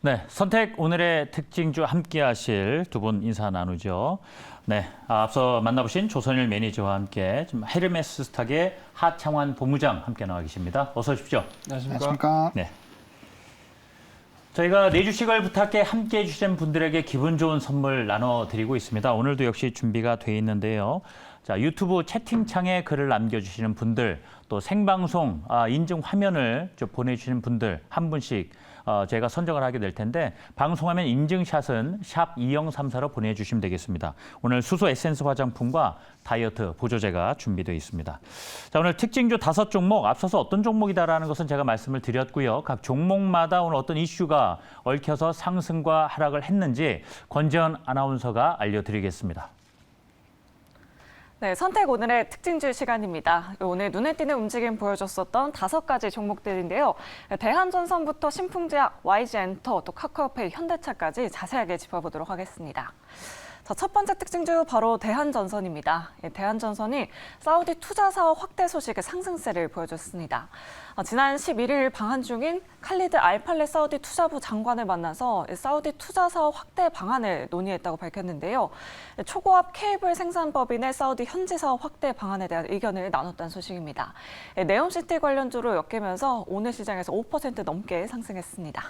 네, 선택 오늘의 특징주 함께하실 두 분 인사 나누죠. 네, 앞서 만나보신 조선일 매니저와 함께 지금 헤르메스 스탁의 하창환 본부장 함께 나와 계십니다. 어서 오십시오. 안녕하십니까. 네. 저희가 내주식을 부탁해 함께해 주신 분들에게 기분 좋은 선물 나눠드리고 있습니다. 오늘도 역시 준비가 돼 있는데요. 자, 유튜브 채팅창에 글을 남겨주시는 분들, 또 생방송 인증 화면을 보내주시는 분들 한 분씩 제가 선정을 하게 될 텐데 방송하면 인증샷은 샵 2034로 보내주시면 되겠습니다. 오늘 수소 에센스 화장품과 다이어트 보조제가 준비되어 있습니다. 자, 오늘 특징주 5종목, 앞서서 어떤 종목이다라는 것은 제가 말씀을 드렸고요. 각 종목마다 오늘 어떤 이슈가 얽혀서 상승과 하락을 했는지 권재현 아나운서가 알려드리겠습니다. 네, 선택 오늘의 특징주 시간입니다. 오늘 눈에 띄는 움직임 보여줬었던 5가지 종목들인데요. 대한전선부터 신풍제약, YG엔터, 또 카카오페이, 현대차까지 자세하게 짚어보도록 하겠습니다. 자, 첫 번째 특징주 바로 대한전선입니다. 대한전선이 사우디 투자 사업 확대 소식의 상승세를 보여줬습니다. 지난 11일 방한 중인 칼리드 알팔레 사우디 투자부 장관을 만나서 사우디 투자 사업 확대 방안을 논의했다고 밝혔는데요. 초고압 케이블 생산법인의 사우디 현지 사업 확대 방안에 대한 의견을 나눴다는 소식입니다. 네옴시티 관련주로 엮이면서 오늘 시장에서 5% 넘게 상승했습니다.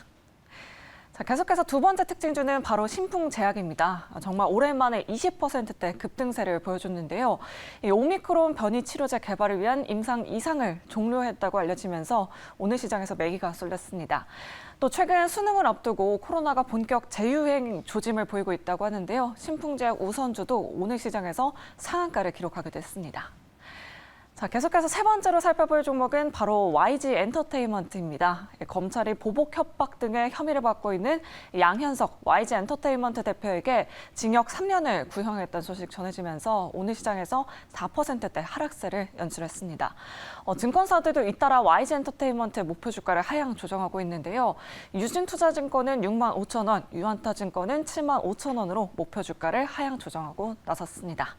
자, 계속해서 두 번째 특징주는 바로 신풍제약입니다. 정말 오랜만에 20%대 급등세를 보여줬는데요. 이 오미크론 변이 치료제 개발을 위한 임상 2상을 종료했다고 알려지면서 오늘 시장에서 매기가 쏠렸습니다. 또 최근 수능을 앞두고 코로나가 본격 재유행 조짐을 보이고 있다고 하는데요. 신풍제약 우선주도 오늘 시장에서 상한가를 기록하게 됐습니다. 자, 계속해서 세 번째로 살펴볼 종목은 바로 YG 엔터테인먼트입니다. 검찰이 보복 협박 등의 혐의를 받고 있는 양현석 YG 엔터테인먼트 대표에게 징역 3년을 구형했다는 소식 전해지면서 오늘 시장에서 4%대 하락세를 연출했습니다. 증권사들도 잇따라 YG 엔터테인먼트 목표 주가를 하향 조정하고 있는데요. 유진투자증권은 6만 5천 원, 유한타증권은 7만 5천 원으로 목표 주가를 하향 조정하고 나섰습니다.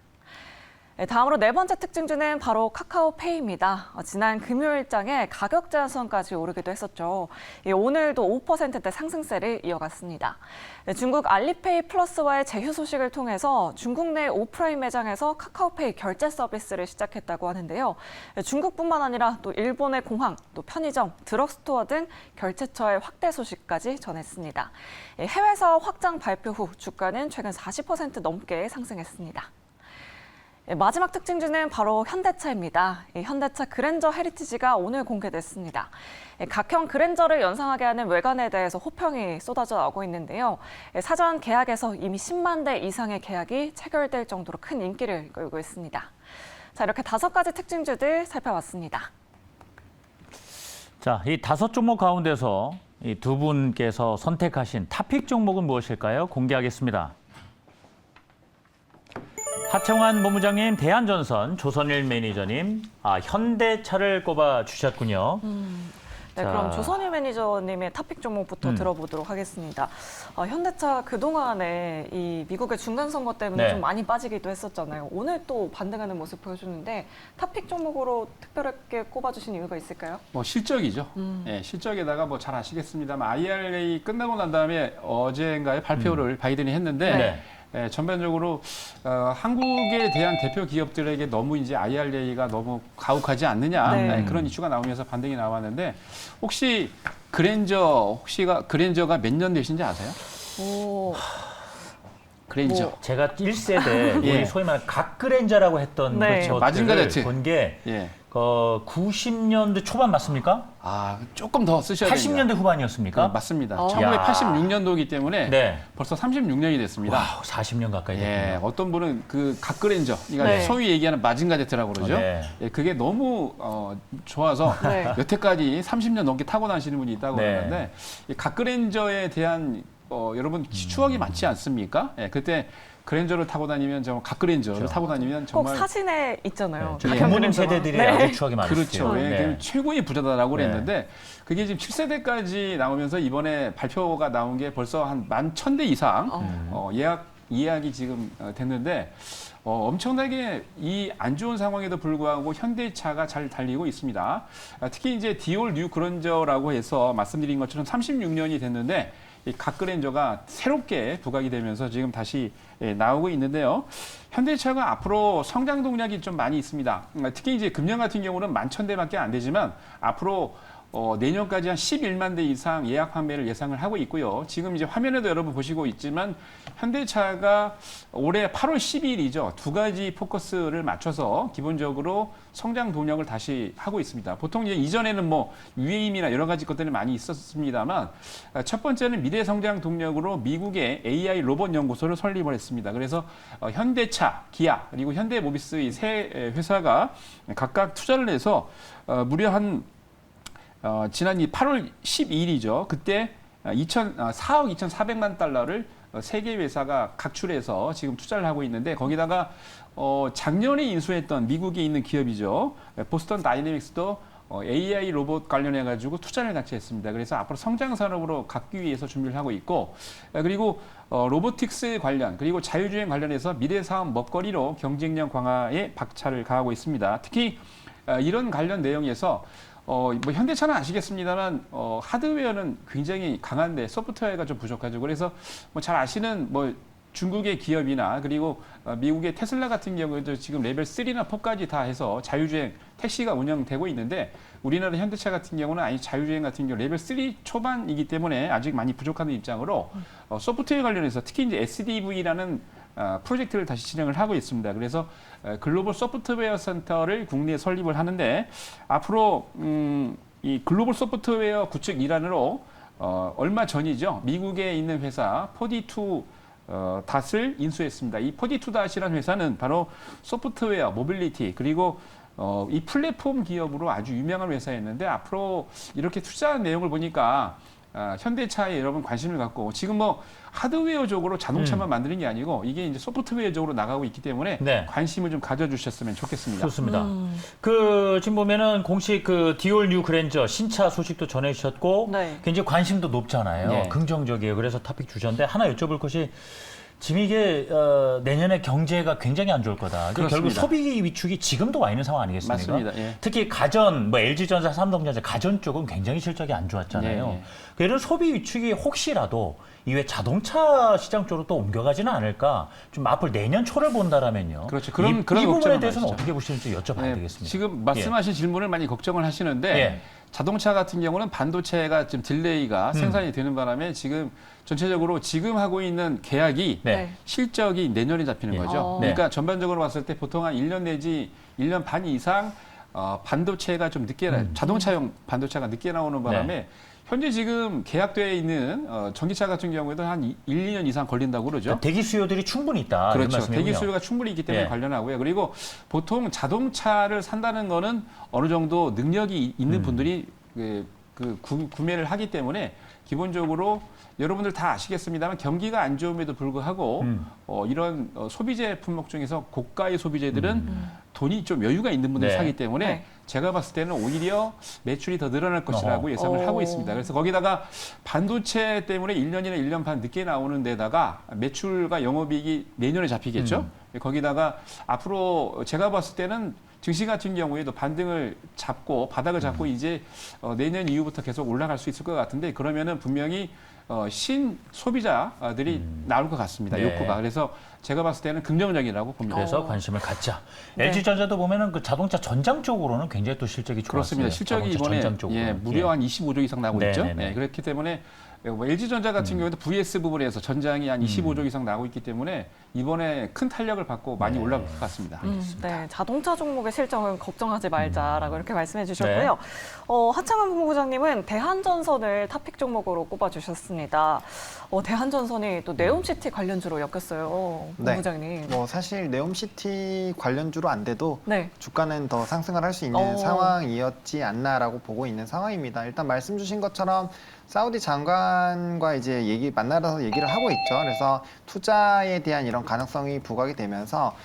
다음으로 네 번째 특징주는 바로 카카오페이입니다. 지난 금요일장에 가격 제한선까지 오르기도 했었죠. 오늘도 5%대 상승세를 이어갔습니다. 중국 알리페이 플러스와의 제휴 소식을 통해서 중국 내 오프라인 매장에서 카카오페이 결제 서비스를 시작했다고 하는데요. 중국뿐만 아니라 또 일본의 공항, 또 편의점, 드럭스토어 등 결제처의 확대 소식까지 전했습니다. 해외 사업 확장 발표 후 주가는 최근 40% 넘게 상승했습니다. 마지막 특징주는 바로 현대차입니다. 현대차 그랜저 헤리티지가 오늘 공개됐습니다. 각형 그랜저를 연상하게 하는 외관에 대해서 호평이 쏟아져 나오고 있는데요. 사전 계약에서 이미 10만 대 이상의 계약이 체결될 정도로 큰 인기를 끌고 있습니다. 자, 이렇게 5가지 특징주들 살펴봤습니다. 자, 이 5종목 가운데서 이 두 분께서 선택하신 탑픽 종목은 무엇일까요? 공개하겠습니다. 하창환 본부장님, 대한전선, 조선일 매니저님, 현대차를 꼽아 주셨군요. 네, 그럼 조선일 매니저님의 탑픽 종목부터 들어보도록 하겠습니다. 현대차 그동안에 이 미국의 중간선거 때문에 좀 많이 빠지기도 했었잖아요. 오늘 또 반등하는 모습 보여주는데 탑픽 종목으로 특별하게 꼽아주신 이유가 있을까요? 실적이죠. 예, 실적에다가 잘 아시겠습니다만 IRA 끝나고 난 다음에 어제인가에 발표를 바이든이 했는데 전반적으로 한국에 대한 대표 기업들에게 너무 이제 IRA가 너무 가혹하지 않느냐 그런 이슈가 나오면서 반등이 나왔는데 혹시 그랜저가 몇 년 되신지 아세요? 그랜저. 제가 1세대 우리 소위 말하는 각그랜저라고 했던 마징가제트 본게 90년대 초반 맞습니까? 조금 더 쓰셔야 됩니다. 80년대 후반이었습니까? 맞습니다. 1986년도이기 때문에 벌써 36년이 됐습니다. 와우, 40년 가까이 됐군요. 어떤 분은 그 각그랜저, 그러니까 소위 얘기하는 마징가제트라고 그러죠. 그게 너무 좋아서 여태까지 30년 넘게 타고 다니시는 분이 있다고 그러는데 이 각그랜저에 대한 여러분 추억이 많지 않습니까? 그때 그랜저를 타고 다니면 각그랜저를 타고 다니면 정말 꼭 사진에 있잖아요. 부모님 세대들이 아주 추억이 많으시죠. 그렇죠. 최고의 부자다라고 그랬는데 그게 지금 7세대까지 나오면서 이번에 발표가 나온 게 벌써 한 11,000대 이상 예약이 지금 됐는데 엄청나게 이 안 좋은 상황에도 불구하고 현대차가 잘 달리고 있습니다. 특히 이제 디올 뉴 그랜저라고 해서 말씀드린 것처럼 36년이 됐는데 이 갓그랜저가 새롭게 부각이 되면서 지금 다시 나오고 있는데요. 현대차가 앞으로 성장 동력이 좀 많이 있습니다. 특히 이제 금년 같은 경우는 11,000대밖에 안 되지만 앞으로 내년까지 한 11만 대 이상 예약 판매를 예상을 하고 있고요. 지금 이제 화면에도 여러분 보시고 있지만 현대차가 올해 8월 12일이죠. 두 가지 포커스를 맞춰서 기본적으로 성장 동력을 다시 하고 있습니다. 보통 이제 이전에는 뭐 UAM이나 여러 가지 것들이 많이 있었습니다만 첫 번째는 미래 성장 동력으로 미국의 AI 로봇 연구소를 설립을 했습니다. 그래서 현대차, 기아 그리고 현대모비스 이 세 회사가 각각 투자를 해서 무려 한 지난 이 8월 12일이죠. 그때 4억 2,400만 달러를 세 개 회사가 각출해서 지금 투자를 하고 있는데 거기다가 작년에 인수했던 미국에 있는 기업이죠. 보스턴 다이내믹스도 AI 로봇 관련해 가지고 투자를 같이 했습니다. 그래서 앞으로 성장 산업으로 갖기 위해서 준비를 하고 있고 그리고 로보틱스 관련 그리고 자율주행 관련해서 미래 사업 먹거리로 경쟁력 강화에 박차를 가하고 있습니다. 특히 이런 관련 내용에서 뭐 현대차는 아시겠습니다만 하드웨어는 굉장히 강한데 소프트웨어가 좀 부족하죠. 그래서 뭐 잘 아시는 뭐 중국의 기업이나 그리고 미국의 테슬라 같은 경우에도 지금 레벨 3나 4까지 다 해서 자율주행 택시가 운영되고 있는데 우리나라 현대차 같은 경우는 아니 자율주행 같은 경우 레벨 3 초반이기 때문에 아직 많이 부족한 입장으로 소프트웨어 관련해서 특히 이제 SDV라는 프로젝트를 다시 진행을 하고 있습니다. 그래서 글로벌 소프트웨어 센터를 국내에 설립을 하는데 앞으로 이 글로벌 소프트웨어 구축 일환으로 얼마 전이죠. 미국에 있는 회사 42 닷을 인수했습니다. 이 42 닷이라는 회사는 바로 소프트웨어, 모빌리티 그리고 이 플랫폼 기업으로 아주 유명한 회사였는데 앞으로 이렇게 투자한 내용을 보니까 현대차에 여러분 관심을 갖고 지금 뭐 하드웨어적으로 자동차만 만드는 게 아니고 이게 이제 소프트웨어적으로 나가고 있기 때문에 네. 관심을 좀 가져주셨으면 좋겠습니다. 좋습니다. 그 지금 보면은 공식 그 디올 뉴 그랜저 신차 소식도 전해주셨고 네. 굉장히 관심도 높잖아요. 네. 긍정적이에요. 그래서 토픽 주셨는데 하나 여쭤볼 것이 지금 이게 내년에 경제가 굉장히 안 좋을 거다. 결국 그렇습니다. 소비 위축이 지금도 와 있는 상황 아니겠습니까? 맞습니다. 예. 특히 가전, 뭐 LG전자, 삼성전자 가전 쪽은 굉장히 실적이 안 좋았잖아요. 예, 예. 이런 소비 위축이 혹시라도 이외 자동차 시장 쪽으로 또 옮겨가지는 않을까? 좀 앞으로 내년 초를 본다라면요. 그렇죠. 이 그런 부분에 걱정은 대해서는 하시죠. 어떻게 보시는지 여쭤봐야 네, 되겠습니다. 지금 말씀하신 질문을 많이 걱정을 하시는데 예. 자동차 같은 경우는 반도체가 좀 딜레이가 생산이 되는 바람에 지금 전체적으로 지금 하고 있는 계약이 네. 실적이 내년에 잡히는 예. 거죠. 네. 그러니까 전반적으로 봤을 때 보통 한 1년 내지 1년 반 이상 반도체가 좀 늦게 자동차용 반도체가 늦게 나오는 바람에 현재 지금 계약되어 있는 전기차 같은 경우에도 한 1, 2년 이상 걸린다고 그러죠. 그러니까 대기 수요들이 충분히 있다. 이런 그렇죠. 말씀이군요. 대기 수요가 충분히 있기 때문에 예. 관련하고요. 그리고 보통 자동차를 산다는 거는 어느 정도 능력이 있는 분들이 구매를 하기 때문에 기본적으로 여러분들 다 아시겠습니다만 경기가 안 좋음에도 불구하고 이런 소비재 품목 중에서 고가의 소비재들은 돈이 좀 여유가 있는 분들이 네. 사기 때문에 네. 제가 봤을 때는 오히려 매출이 더 늘어날 것이라고 예상을 하고 있습니다. 그래서 거기다가 반도체 때문에 1년이나 1년 반 늦게 나오는 데다가 매출과 영업이익이 내년에 잡히겠죠. 거기다가 앞으로 제가 봤을 때는 증시 같은 경우에도 반등을 잡고 바닥을 잡고 이제 내년 이후부터 계속 올라갈 수 있을 것 같은데 그러면은 분명히 신 소비자들이 나올 것 같습니다. 네. 욕구가. 그래서 제가 봤을 때는 긍정적이라고 봅니다. 그래서 관심을 갖자. 네. LG전자도 보면은 그 자동차 전장 쪽으로는 굉장히 또 실적이 좋았어요. 그렇습니다. 실적이 자동차 이번에 전장 쪽으로. 무려 한 25조 이상 나오고 네, 있죠. 네, 네. 네, 그렇기 때문에 LG전자 같은 경우에도 VS 부분에서 전장이 한 25조 이상 나오고 있기 때문에 이번에 큰 탄력을 받고 많이 올라갈 것 같습니다. 네, 자동차 종목의 실적은 걱정하지 말자라고 이렇게 말씀해 주셨고요. 하창한 본부장님은 대한전선을 탑픽 종목으로 꼽아주셨습니다. 대한전선이 또 네옴시티 관련주로 엮였어요, 네. 본부장님. 뭐 사실 네옴시티 관련주로 안 돼도 네. 주가는 더 상승을 할 수 있는 상황이었지 않나라고 보고 있는 상황입니다. 일단 말씀 주신 것처럼 사우디 장관과 이제 만나서 얘기를 하고 있죠. 그래서 투자에 대한 이런 가능성이 부각이 되면서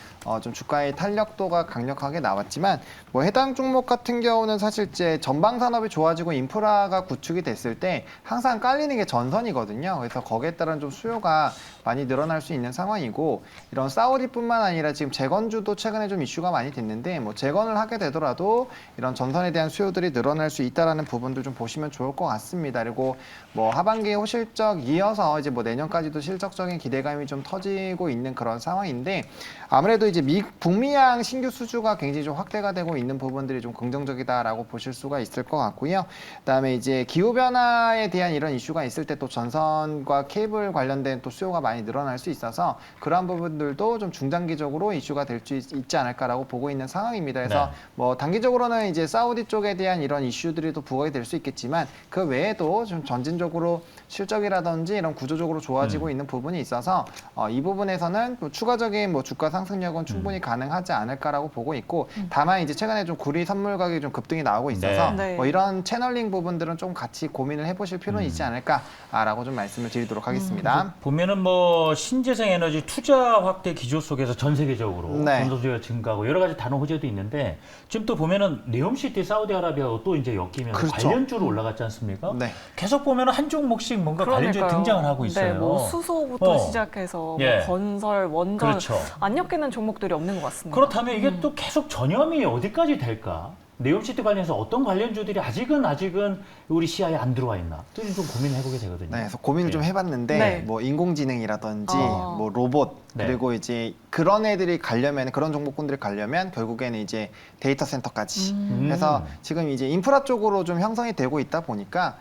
좀 주가의 탄력도가 강력하게 나왔지만 뭐 해당 종목 같은 경우는 사실 이제 전방 산업이 좋아지고 인프라가 구축이 됐을 때 항상 깔리는 게 전선이거든요. 그래서 거기에 따른 좀 수요가 많이 늘어날 수 있는 상황이고 이런 사우디뿐만 아니라 지금 재건주도 최근에 좀 이슈가 많이 됐는데 뭐 재건을 하게 되더라도 이런 전선에 대한 수요들이 늘어날 수 있다라는 부분도 좀 보시면 좋을 것 같습니다. 그리고 뭐 하반기에 호실적 이어서 이제 뭐 내년까지도 실적적인 기대감이 좀 터지고 있는 그런 상황인데 아무래도 이제 북미양 신규 수주가 굉장히 좀 확대가 되고 있는 부분들이 좀 긍정적이다라고 보실 수가 있을 것 같고요. 그다음에 이제 기후 변화에 대한 이런 이슈가 있을 때 또 전선과 케이블 관련된 또 수요가 많이 늘어날 수 있어서 그러한 부분들도 좀 중장기적으로 이슈가 될 수 있지 않을까라고 보고 있는 상황입니다. 그래서 네. 뭐 단기적으로는 이제 사우디 쪽에 대한 이런 이슈들이 또 부각이 될 수 있겠지만 그 외에도 좀 전진적으로 실적이라든지 이런 구조적으로 좋아지고 있는 부분이 있어서 이 부분에서는 뭐 추가적인 뭐 주가 상승력은 충분히 가능하지 않을까라고 보고 있고 다만 이제 최근에 좀 구리 선물 가격이 좀 급등이 나오고 있어서 네. 뭐 이런 채널링 부분들은 좀 같이 고민을 해보실 필요는 있지 않을까라고 좀 말씀을 드리도록 하겠습니다. 보면은 뭐 신재생 에너지 투자 확대 기조 속에서 전 세계적으로 네. 건설주가 증가하고 여러 가지 단어 호재도 있는데 지금 또 보면은 네옴시티 사우디아라비아하고 또 이제 엮이면서 그렇죠. 관련주로 올라갔지 않습니까? 네. 계속 보면은 한 종목씩 뭔가 관련주 그러니까요. 등장을 하고 있어요. 네, 뭐 수소부터 어. 시작해서 예. 뭐 건설, 원전 그렇죠. 안 엮이는 종목들이 없는 것 같습니다. 그렇다면 이게 또 계속 전염이 어디까지 될까? 네옴시티 관련해서 어떤 관련주들이 아직은 우리 시야에 안 들어와 있나? 좀 고민해보게 되거든요. 네, 그래서 고민을 좀 해봤는데 네. 뭐 인공지능이라든지 어. 뭐 로봇 네. 그리고 이제 그런 애들이 가려면 그런 종목군들이 가려면 결국에는 이제 데이터 센터까지 그래서 지금 이제 인프라 쪽으로 좀 형성이 되고 있다 보니까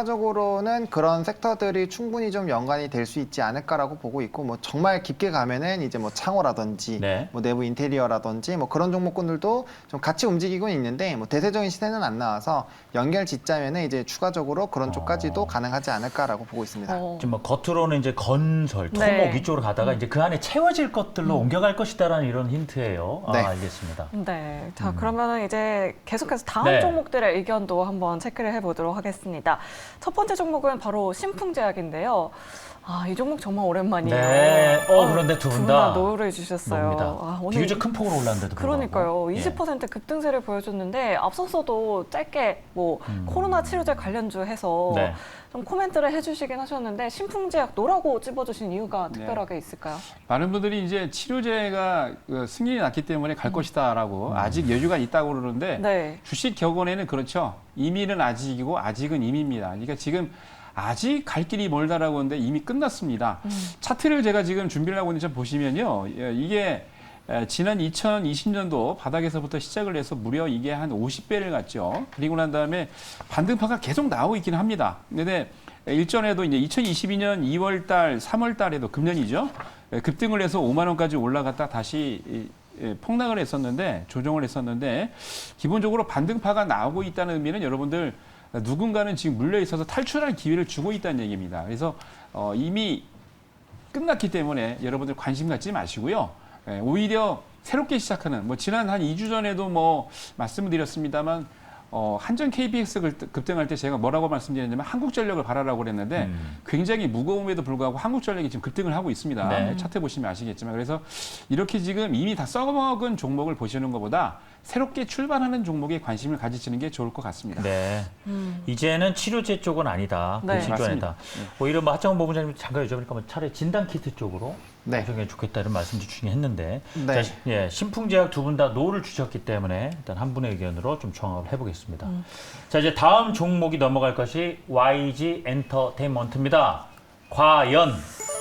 추가적으로는 그런 섹터들이 충분히 좀 연관이 될 수 있지 않을까라고 보고 있고 뭐 정말 깊게 가면은 이제 뭐 창호라든지 네. 뭐 내부 인테리어라든지 뭐 그런 종목군들도 좀 같이 움직이고 있는데 뭐 대세적인 시세는 안 나와서 연결 짓자면은 이제 추가적으로 그런 쪽까지도 가능하지 않을까라고 보고 있습니다. 지금 뭐 겉으로는 이제 건설, 토목 네. 이쪽으로 가다가 이제 그 안에 채워질 것들로 옮겨갈 것이다라는 이런 힌트예요. 네. 알겠습니다. 네. 자, 그러면은 이제 계속해서 다음 네. 종목들의 의견도 한번 체크를 해보도록 하겠습니다. 첫 번째 종목은 바로 신풍제약인데요. 이 종목 정말 오랜만이에요. 네. 그런데 두 분 다 노를 주셨어요. 뭡니다. 오늘 비교적 큰 폭으로 올랐는데도 그러니까요. 불구하고. 예. 20% 급등세를 보여줬는데 앞서서도 짧게 뭐 코로나 치료제 관련주 해서 네. 좀 코멘트를 해주시긴 하셨는데 신풍제약 노라고 찝어주신 이유가 특별하게 있을까요? 많은 분들이 이제 치료제가 승인이 났기 때문에 갈 것이다라고 아직 여유가 있다고 그러는데 네. 주식 격언에는 그렇죠. 이미는 아직이고 아직은 이미입니다. 그러니까 지금 아직 갈 길이 멀다라고 하는데 이미 끝났습니다. 차트를 제가 지금 준비를 하고 있는지 보시면요. 이게 지난 2020년도 바닥에서부터 시작을 해서 무려 이게 한 50배를 갔죠. 그리고 난 다음에 반등파가 계속 나오고 있기는 합니다. 근데 일전에도 이제 2022년 2월 달, 3월 달에도 금년이죠. 급등을 해서 5만 원까지 올라갔다 다시 폭락을 했었는데 조정을 했었는데 기본적으로 반등파가 나오고 있다는 의미는 여러분들 누군가는 지금 물려 있어서 탈출할 기회를 주고 있다는 얘기입니다. 그래서 이미 끝났기 때문에 여러분들 관심 갖지 마시고요. 오히려 새롭게 시작하는 뭐 지난 한 2주 전에도 뭐 말씀을 드렸습니다만 한전 KPX 급등할 때 제가 뭐라고 말씀드렸냐면 한국전력을 바라라고 그랬는데 굉장히 무거움에도 불구하고 한국전력이 지금 급등을 하고 있습니다. 네. 차트 보시면 아시겠지만 그래서 이렇게 지금 이미 다 썩어먹은 종목을 보시는 것보다 새롭게 출발하는 종목에 관심을 가지시는 게 좋을 것 같습니다. 네. 이제는 치료제 쪽은 아니다. 네. 그 시점이다. 오히려 뭐 하창원 본부장님 잠깐 여쭤보니까 뭐 차라리 진단키트 쪽으로 네. 가져가는 게 좋겠다는 말씀 주시긴 했는데 네. 자, 예, 신풍제약 두 분 다 노를 주셨기 때문에 일단 한 분의 의견으로 좀 종합을 해보겠습니다. 자, 이제 다음 종목이 넘어갈 것이 YG 엔터테인먼트입니다. 과연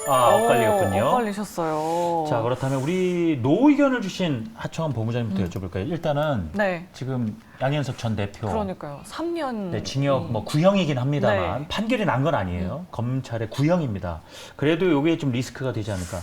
엇갈리겠군요. 엇갈리셨어요. 자, 그렇다면 우리 노 의견을 주신 하청원 본부장님부터 여쭤볼까요? 일단은 네. 지금 양현석 전 대표 그러니까요. 3년. 네, 징역 뭐 구형이긴 합니다만 네. 판결이 난 건 아니에요. 검찰의 구형입니다. 그래도 이게 좀 리스크가 되지 않을까.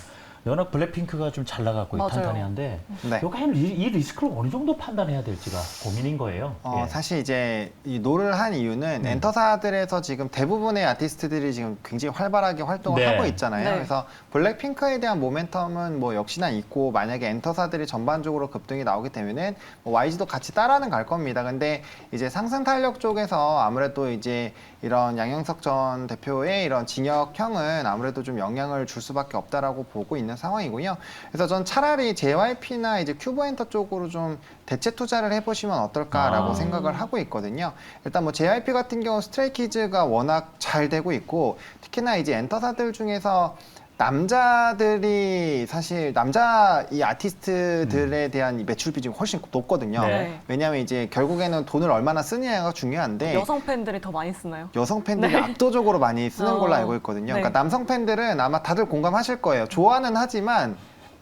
워낙 블랙핑크가 좀 잘 나가고 맞아요. 탄탄해한데 네. 이 리스크를 어느 정도 판단해야 될지가 고민인 거예요. 예. 사실 이제 이 노를 한 이유는 엔터사들에서 지금 대부분의 아티스트들이 지금 굉장히 활발하게 활동을 네. 하고 있잖아요. 네. 그래서 블랙핑크에 대한 모멘텀은 뭐 역시나 있고 만약에 엔터사들이 전반적으로 급등이 나오게 되면은 뭐 YG도 같이 따라는 갈 겁니다. 근데 이제 상승 탄력 쪽에서 아무래도 이제 이런 양형석 전 대표의 이런 징역형은 아무래도 좀 영향을 줄 수밖에 없다라고 보고 있는 있는 상황이고요. 그래서 전 차라리 JYP나 이제 큐브엔터 쪽으로 좀 대체 투자를 해보시면 어떨까라고 생각을 하고 있거든요. 일단 뭐 JYP 같은 경우 스트레이키즈가 워낙 잘 되고 있고, 특히나 이제 엔터사들 중에서 남자들이 사실 남자 이 아티스트들에 대한 이 매출 비중이 훨씬 높거든요. 네. 왜냐하면 이제 결국에는 돈을 얼마나 쓰느냐가 중요한데, 여성 팬들이 더 많이 쓰나요? 여성 팬들이 네. 압도적으로 많이 쓰는 걸로 알고 있거든요. 네. 그러니까 남성 팬들은 아마 다들 공감하실 거예요. 좋아는 하지만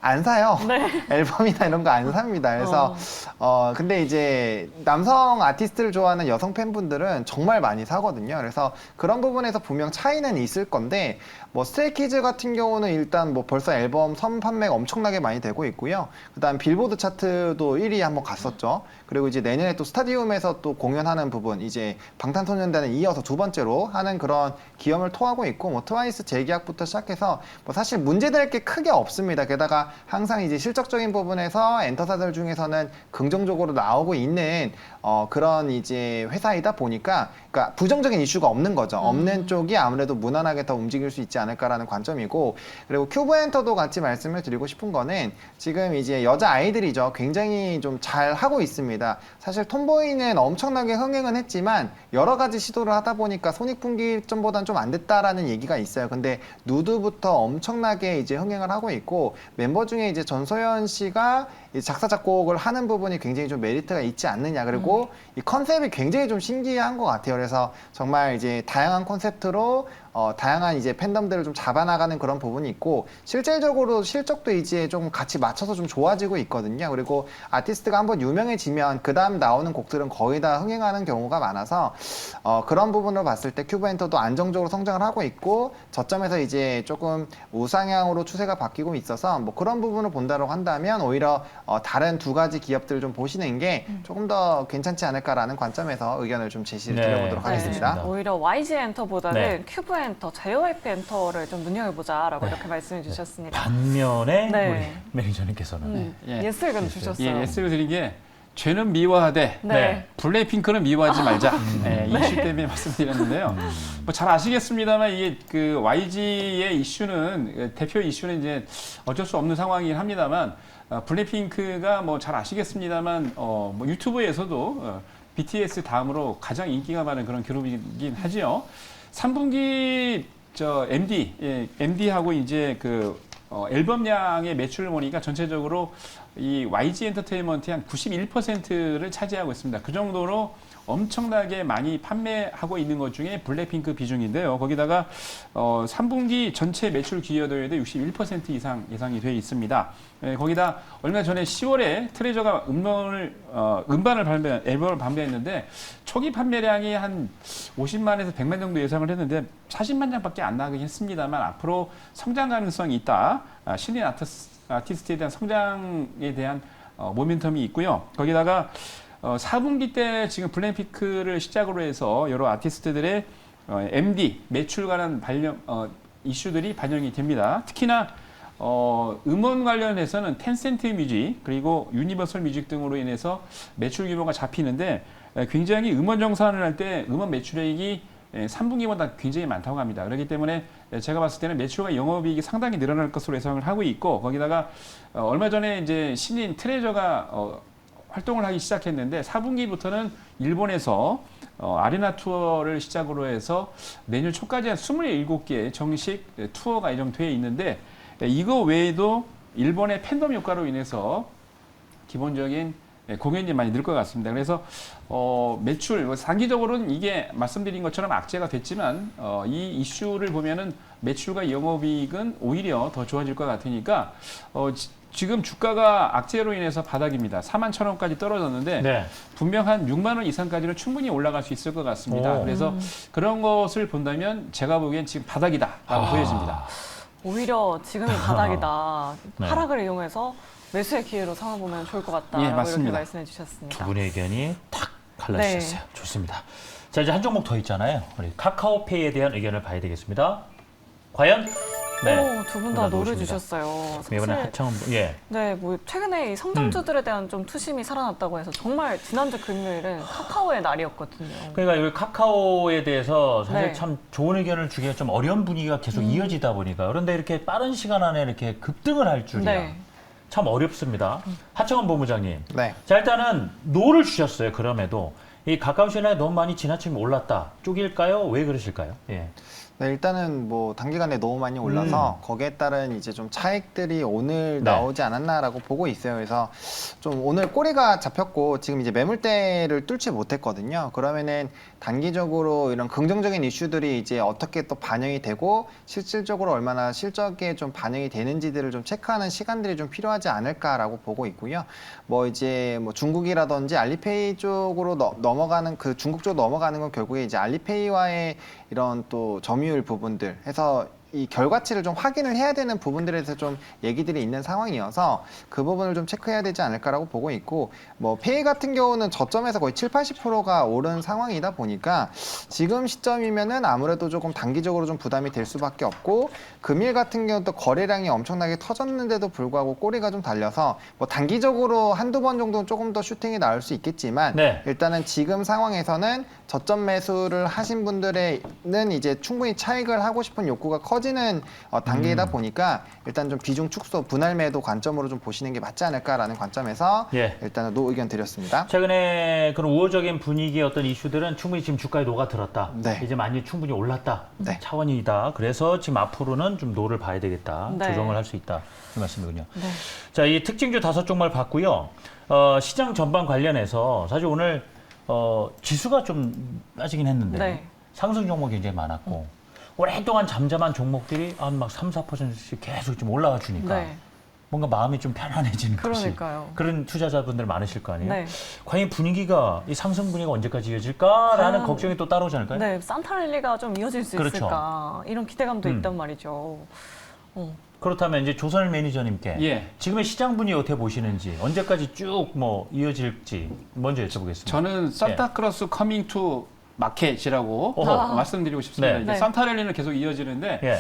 안 사요. 네. 앨범이나 이런 거 안 삽니다. 그래서 근데 이제 남성 아티스트를 좋아하는 여성 팬분들은 정말 많이 사거든요. 그래서 그런 부분에서 분명 차이는 있을 건데, 뭐 스트레이키즈 같은 경우는 일단 뭐 벌써 앨범 판매가 엄청나게 많이 되고 있고요. 그다음 빌보드 차트도 1위 한번 갔었죠. 그리고 이제 내년에 또 스타디움에서 또 공연하는 부분, 이제 방탄소년단에 이어서 두 번째로 하는 그런 기염을 토하고 있고, 뭐 트와이스 재계약부터 시작해서 뭐 사실 문제될 게 크게 없습니다. 게다가 항상 이제 실적적인 부분에서 엔터사들 중에서는 긍정적으로 나오고 있는 그런 이제 회사이다 보니까, 그러니까 부정적인 이슈가 없는 거죠. 없는 쪽이 아무래도 무난하게 더 움직일 수 있지 않을까라는 관점이고, 그리고 큐브엔터도 같이 말씀을 드리고 싶은 거는 지금 이제 여자 아이들이죠. 굉장히 좀 잘 하고 있습니다. 사실 톰보이는 엄청나게 흥행은 했지만 여러 가지 시도를 하다 보니까 손익분기점보다는 좀 안 됐다라는 얘기가 있어요. 근데 누드부터 엄청나게 이제 흥행을 하고 있고, 멤버 중에 이제 전소연 씨가 작사 작곡을 하는 부분이 굉장히 좀 메리트가 있지 않느냐. 그리고 이 컨셉이 굉장히 좀 신기한 것 같아요. 그래서 정말 이제 다양한 콘셉트로 다양한 이제 팬덤들을 좀 잡아나가는 그런 부분이 있고, 실질적으로 실적도 이제 좀 같이 맞춰서 좀 좋아지고 있거든요. 그리고 아티스트가 한번 유명해지면 그 다음 나오는 곡들은 거의 다 흥행하는 경우가 많아서 그런 부분으로 봤을 때 큐브엔터도 안정적으로 성장을 하고 있고, 저점에서 이제 조금 우상향으로 추세가 바뀌고 있어서 뭐 그런 부분을 본다고 한다면 오히려 다른 두 가지 기업들을 좀 보시는 게 조금 더 괜찮지 않을까라는 관점에서 의견을 좀 제시를 드려보도록 하겠습니다. 네. 오히려 YG 엔터보다는 네. 큐브 엔터, JYP 엔터를 좀 눈여겨보자라고 이렇게 말씀해 주셨습니다. 반면에 네. 우리 매니저님께서는 예스 의견 주셨어요. 예, 예스를 드린 게 죄는 미워하되 네. 블랙핑크는 미워하지 말자. 이 이슈 때문에 말씀드렸는데요. 뭐 잘 아시겠습니다만 이게 그 YG의 이슈는 대표 이슈는 이제 어쩔 수 없는 상황이긴 합니다만, 블랙핑크가 뭐 잘 아시겠습니다만 뭐 유튜브에서도 BTS 다음으로 가장 인기가 많은 그런 그룹이긴 하지요. 3분기 MD하고 이제 그 앨범량의 매출을 보니까 전체적으로 이 YG 엔터테인먼트의 한 91%를 차지하고 있습니다. 그 정도로 엄청나게 많이 판매하고 있는 것 중에 블랙핑크 비중인데요. 거기다가 3분기 전체 매출 기여도에도 61% 이상 예상이 되어 있습니다. 거기다 얼마 전에 10월에 트레저가 앨범을 발매했는데 초기 판매량이 한 50만에서 100만 정도 예상을 했는데 40만 장밖에 안 나가긴 했습니다만 앞으로 성장 가능성이 있다. 신인 아티스트에 대한 성장에 대한 모멘텀이 있고요. 거기다가 4분기 때 지금 블랙핑크를 시작으로 해서 여러 아티스트들의 MD 매출 관한 이슈들이 반영이 됩니다. 특히나 음원 관련해서는 텐센트 뮤직 그리고 유니버설 뮤직 등으로 인해서 매출 규모가 잡히는데, 굉장히 음원 정산을 할 때 음원 매출액이 3분기보다 굉장히 많다고 합니다. 그렇기 때문에 제가 봤을 때는 매출과 영업이익이 상당히 늘어날 것으로 예상을 하고 있고, 거기다가 얼마 전에 이제 신인 트레저가 활동을 하기 시작했는데 4분기부터는 일본에서 아레나 투어를 시작으로 해서 내년 초까지 한 27개의 정식 투어가 예정되어 있는데, 이거 외에도 일본의 팬덤 효과로 인해서 기본적인 공연이 많이 늘 것 같습니다. 그래서 매출, 단기적으로는 이게 말씀드린 것처럼 악재가 됐지만 이 이슈를 보면은 매출과 영업이익은 오히려 더 좋아질 것 같으니까 지금 주가가 악재로 인해서 바닥입니다. 41,000원까지 떨어졌는데 네. 분명 한 6만 원 이상까지는 충분히 올라갈 수 있을 것 같습니다. 그래서 그런 것을 본다면 제가 보기엔 지금 바닥이다라고 보여집니다. 오히려 지금이 바닥이다. 네. 하락을 이용해서 매수의 기회로 삼아보면 좋을 것 같다라고 이렇게 맞습니다. 말씀해 주셨습니다. 두 분의 의견이 탁 갈라지셨어요. 좋습니다. 자, 이제 한 종목 더 있잖아요. 우리 카카오페이에 대한 의견을 봐야 되겠습니다. 과연 네. 두 분 다 노를 주셨어요. 이번에 사실 하청은 예. 네, 뭐 최근에 이 성장주들에 대한 좀 투심이 살아났다고 해서 정말 지난주 금요일은 카카오의 날이었거든요. 그러니까 이 카카오에 대해서 사실 네. 참 좋은 의견을 주기가 좀 어려운 분위기가 계속 이어지다 보니까 그런데 이렇게 빠른 시간 안에 이렇게 급등을 할 줄이야. 네. 참 어렵습니다. 하청원 본부장님. 네. 자, 일단은 노를 주셨어요. 그럼에도 이 가까운 시간에 너무 많이 지나치게 올랐다. 쪽일까요? 왜 그러실까요? 예. 네, 일단은 뭐 단기간에 너무 많이 올라서 거기에 따른 이제 좀 차익들이 오늘 네. 나오지 않았나라고 보고 있어요. 그래서 좀 오늘 꼬리가 잡혔고 지금 이제 매물대를 뚫지 못했거든요. 그러면은 단기적으로 이런 긍정적인 이슈들이 이제 어떻게 또 반영이 되고 실질적으로 얼마나 실적에 좀 반영이 되는지들을 좀 체크하는 시간들이 좀 필요하지 않을까라고 보고 있고요. 뭐 이제 뭐 중국이라든지 알리페이 쪽으로 넘어가는 그 중국 쪽으로 넘어가는 건 결국에 이제 알리페이와의 이런 또 점유율 부분들 해서 이 결과치를 좀 확인을 해야 되는 부분들에 대해서 좀 얘기들이 있는 상황이어서 그 부분을 좀 체크해야 되지 않을까라고 보고 있고 뭐 페이 같은 경우는 저점에서 거의 70~80%가 오른 상황이다 보니까 지금 시점이면은 아무래도 조금 단기적으로 좀 부담이 될 수밖에 없고 금일 같은 경우도 거래량이 엄청나게 터졌는데도 불구하고 꼬리가 좀 달려서 뭐 단기적으로 한두 번 정도는 조금 더 슈팅이 나올 수 있겠지만 네. 일단은 지금 상황에서는 저점 매수를 하신 분들에는 이제 충분히 차익을 하고 싶은 욕구가 커지는 단계이다 보니까 일단 좀 비중 축소, 분할 매도 관점으로 좀 보시는 게 맞지 않을까라는 관점에서 예. 일단은 노 의견 드렸습니다. 최근에 그런 우호적인 분위기의 어떤 이슈들은 충분히 지금 주가에 녹아들었다. 네. 이제 많이 충분히 올랐다. 네. 차원이다. 그래서 지금 앞으로는 좀 노를 봐야 되겠다. 네. 조정을 할 수 있다. 이 말씀이군요. 네. 자, 이 특징주 5종목을 봤고요. 시장 전반 관련해서 사실 오늘 지수가 좀 빠지긴 했는데 네. 상승 종목이 굉장히 많았고 오랫동안 잠잠한 종목들이 한 막 3~4%씩 계속 좀 올라와 주니까 네. 뭔가 마음이 좀 편안해지는 것이 그러니까요. 그런 투자자분들 많으실 거 아니에요? 네. 과연 분위기가 이 상승 분위기가 언제까지 이어질까라는 과연- 걱정이 또 따라오지 않을까요? 네, 산타랠리가 좀 이어질 수 그렇죠. 있을까 이런 기대감도 있단 말이죠. 그렇다면 이제 조선일 매니저님께 예. 지금의 시장 분위기 어떻게 보시는지 언제까지 쭉 뭐 이어질지 먼저 여쭤보겠습니다. 저는 산타크로스 커밍 투 마켓이라고 어허. 말씀드리고 싶습니다. 네. 이제 네. 산타랠리는 계속 이어지는데 예.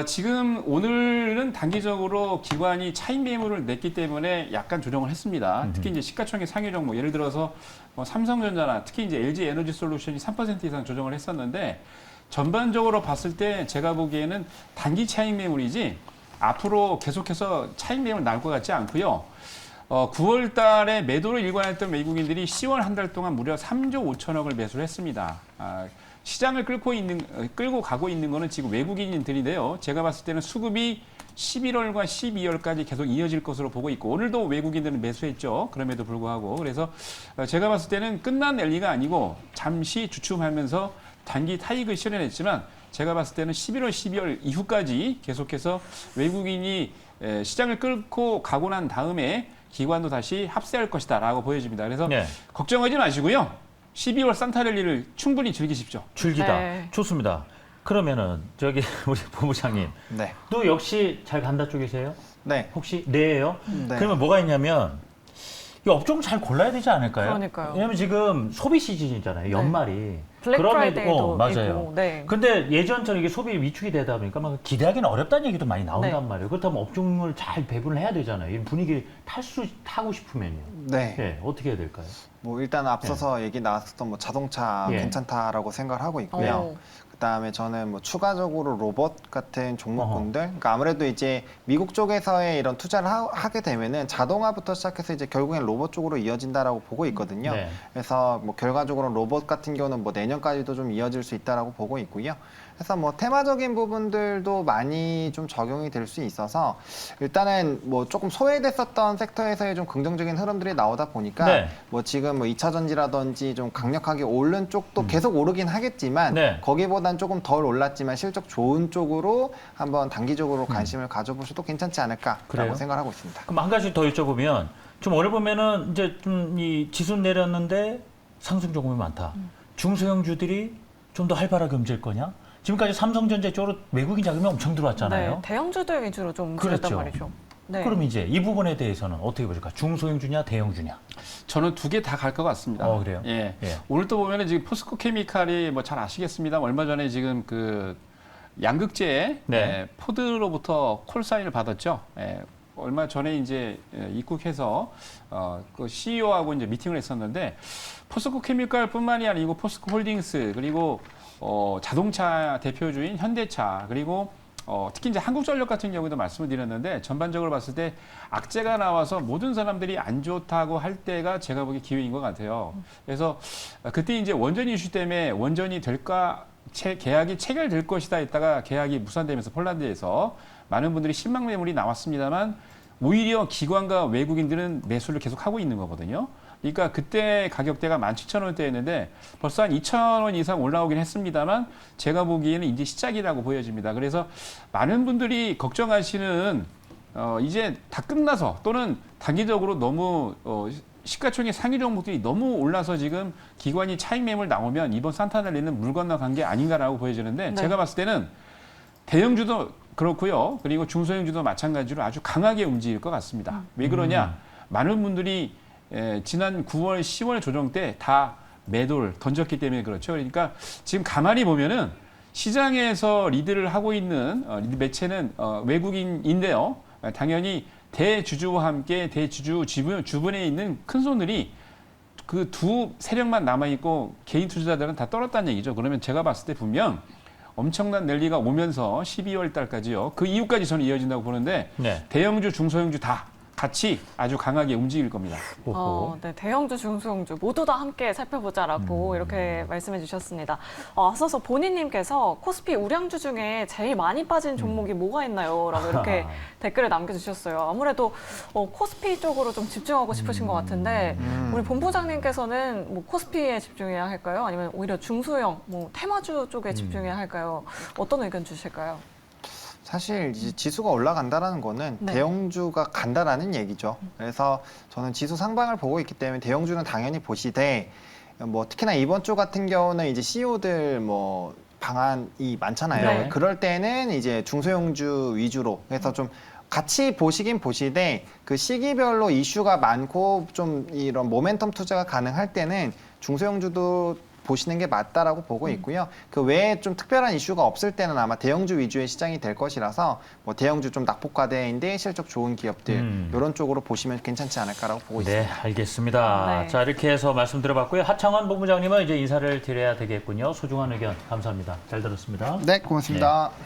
지금 오늘은 단기적으로 기관이 차익 매물을 냈기 때문에 약간 조정을 했습니다. 특히 이제 시가총액 상위 종목 예를 들어서 뭐 삼성전자나 특히 이제 LG 에너지 솔루션이 3% 이상 조정을 했었는데 전반적으로 봤을 때 제가 보기에는 단기 차익 매물이지 앞으로 계속해서 차익 매물 나올 것 같지 않고요. 9월 달에 매도를 일관했던 외국인들이 10월 한 달 동안 무려 3조 5천억을 매수를 했습니다. 시장을 끌고 가고 있는 거는 지금 외국인들인데요. 제가 봤을 때는 수급이 11월과 12월까지 계속 이어질 것으로 보고 있고 오늘도 외국인들은 매수했죠. 그럼에도 불구하고 그래서 제가 봤을 때는 끝난 랠리가 아니고 잠시 주춤하면서 단기 타익을 실현했지만 제가 봤을 때는 11월, 12월 이후까지 계속해서 외국인이 시장을 끌고 가고 난 다음에 기관도 다시 합세할 것이다라고 보여집니다. 그래서 네. 걱정하지 마시고요. 12월 산타랠리를 충분히 즐기십시오. 즐기다. 네. 좋습니다. 그러면은 저기 우리 본부장님 네. 또 역시 잘 간다 쪽이세요? 네. 혹시 네예요? 네. 그러면 뭐가 있냐면 이 업종 잘 골라야 되지 않을까요? 그러니까요. 왜냐면 지금 소비 시즌이잖아요. 연말이. 블랙 그럼에도- 프라이데이도 맞아요. 있고, 네. 근데 예전처럼 이게 소비 위축이 되다 보니까 막 기대하기는 어렵다는 얘기도 많이 나온단 네. 말이에요. 그렇다면 업종을 잘 배분을 해야 되잖아요. 이 분위기를 타고 싶으면요. 네. 예, 어떻게 해야 될까요? 뭐 일단 앞서서 얘기 나왔었던 뭐 자동차 예. 괜찮다라고 생각을 하고 있고요. 어. 그다음에 저는 뭐 추가적으로 로봇 같은 종목군들, 그러니까 아무래도 이제 미국 쪽에서의 이런 투자를 하게 되면은 자동화부터 시작해서 이제 결국엔 로봇 쪽으로 이어진다라고 보고 있거든요. 네. 그래서 뭐 결과적으로 로봇 같은 경우는 뭐 내년까지도 좀 이어질 수 있다라고 보고 있고요. 그래서 뭐 테마적인 부분들도 많이 좀 적용이 될 수 있어서 일단은 뭐 조금 소외됐었던 섹터에서의 좀 긍정적인 흐름들이 나오다 보니까 네. 뭐 지금 뭐 2차 전지라든지 좀 강력하게 오른 쪽도 계속 오르긴 하겠지만 네. 거기보단 조금 덜 올랐지만 실적 좋은 쪽으로 한번 단기적으로 관심을 가져보셔도 괜찮지 않을까라고 그래요? 생각을 하고 있습니다. 그럼 한 가지 더 여쭤보면 좀 오늘 보면은 이제 좀 이 지수 내렸는데 상승 종목이 많다. 중소형주들이 좀 더 활발하게 움직일 거냐? 지금까지 삼성전자 쪽으로 외국인 자금이 엄청 들어왔잖아요. 네, 대형주들 위주로 좀 움직였단 그렇죠. 말이죠. 네. 그럼 이제 이 부분에 대해서는 어떻게 보실까? 중소형주냐, 대형주냐? 저는 두 개 다 갈 것 같습니다. 그래요? 예. 예. 오늘 또 보면은 지금 포스코 케미칼이 뭐 잘 아시겠습니다. 얼마 전에 지금 그 양극재 네. 포드로부터 콜사인을 받았죠. 얼마 전에 이제 입국해서 그 CEO하고 이제 미팅을 했었는데 포스코 케미칼뿐만이 아니고 포스코 홀딩스 그리고 자동차 대표주인 현대차 그리고 특히 이제 한국전력 같은 경우도 말씀을 드렸는데 전반적으로 봤을 때 악재가 나와서 모든 사람들이 안 좋다고 할 때가 제가 보기 기회인 것 같아요. 그래서 그때 이제 원전 이슈 때문에 원전이 될까 계약이 체결될 것이다 했다가 계약이 무산되면서 폴란드에서 많은 분들이 신망 매물이 나왔습니다만 오히려 기관과 외국인들은 매수를 계속 하고 있는 거거든요. 그러니까 그때 가격대가 17,000원대였는데 벌써 한 2,000원 이상 올라오긴 했습니다만 제가 보기에는 이제 시작이라고 보여집니다. 그래서 많은 분들이 걱정하시는 이제 다 끝나서 또는 단기적으로 너무 시가총액 상위 종목들이 너무 올라서 지금 기관이 차익 매물 나오면 이번 산타날리는 물 건너간 게 아닌가라고 보여지는데 네. 제가 봤을 때는 대형주도 그렇고요. 그리고 중소형주도 마찬가지로 아주 강하게 움직일 것 같습니다. 왜 그러냐? 많은 분들이 지난 9월, 10월 조정 때 다 매도를 던졌기 때문에 그렇죠. 그러니까 지금 가만히 보면은 시장에서 리드를 하고 있는 리드 매체는 외국인인데요. 당연히 대주주와 함께 대주주 주변에 있는 큰 손들이 그 두 세력만 남아있고 개인 투자자들은 다 떨었다는 얘기죠. 그러면 제가 봤을 때 분명 엄청난 랠리가 오면서 12월 달까지요. 그 이후까지 저는 이어진다고 보는데 네. 대형주, 중소형주 다 같이 아주 강하게 움직일 겁니다. 네, 대형주, 중소형주 모두 다 함께 살펴보자라고 이렇게 말씀해 주셨습니다. 앞서서 본인님께서 코스피 우량주 중에 제일 많이 빠진 종목이 뭐가 있나요? 라고 이렇게 댓글을 남겨주셨어요. 아무래도 코스피 쪽으로 좀 집중하고 싶으신 것 같은데 우리 본부장님께서는 뭐 코스피에 집중해야 할까요? 아니면 오히려 중소형, 뭐 테마주 쪽에 집중해야 할까요? 어떤 의견 주실까요? 사실 이제 지수가 올라간다라는 거는 네. 대형주가 간다라는 얘기죠. 그래서 저는 지수 상방을 보고 있기 때문에 대형주는 당연히 보시되 뭐 특히나 이번 주 같은 경우는 이제 CEO들 뭐 방안이 많잖아요. 네. 그럴 때는 이제 중소형주 위주로 해서 좀 같이 보시긴 보시되 그 시기별로 이슈가 많고 좀 이런 모멘텀 투자가 가능할 때는 중소형주도 보시는 게 맞다라고 보고 있고요. 그 외에 좀 특별한 이슈가 없을 때는 아마 대형주 위주의 시장이 될 것이라서 뭐 대형주 좀 낙폭과대인데 실적 좋은 기업들 이런 쪽으로 보시면 괜찮지 않을까라고 보고 네, 있습니다. 알겠습니다. 네. 자, 이렇게 해서 말씀 들어봤고요. 하창원 본부장님은 이제 인사를 드려야 되겠군요. 소중한 의견 감사합니다. 잘 들었습니다. 네, 고맙습니다. 네.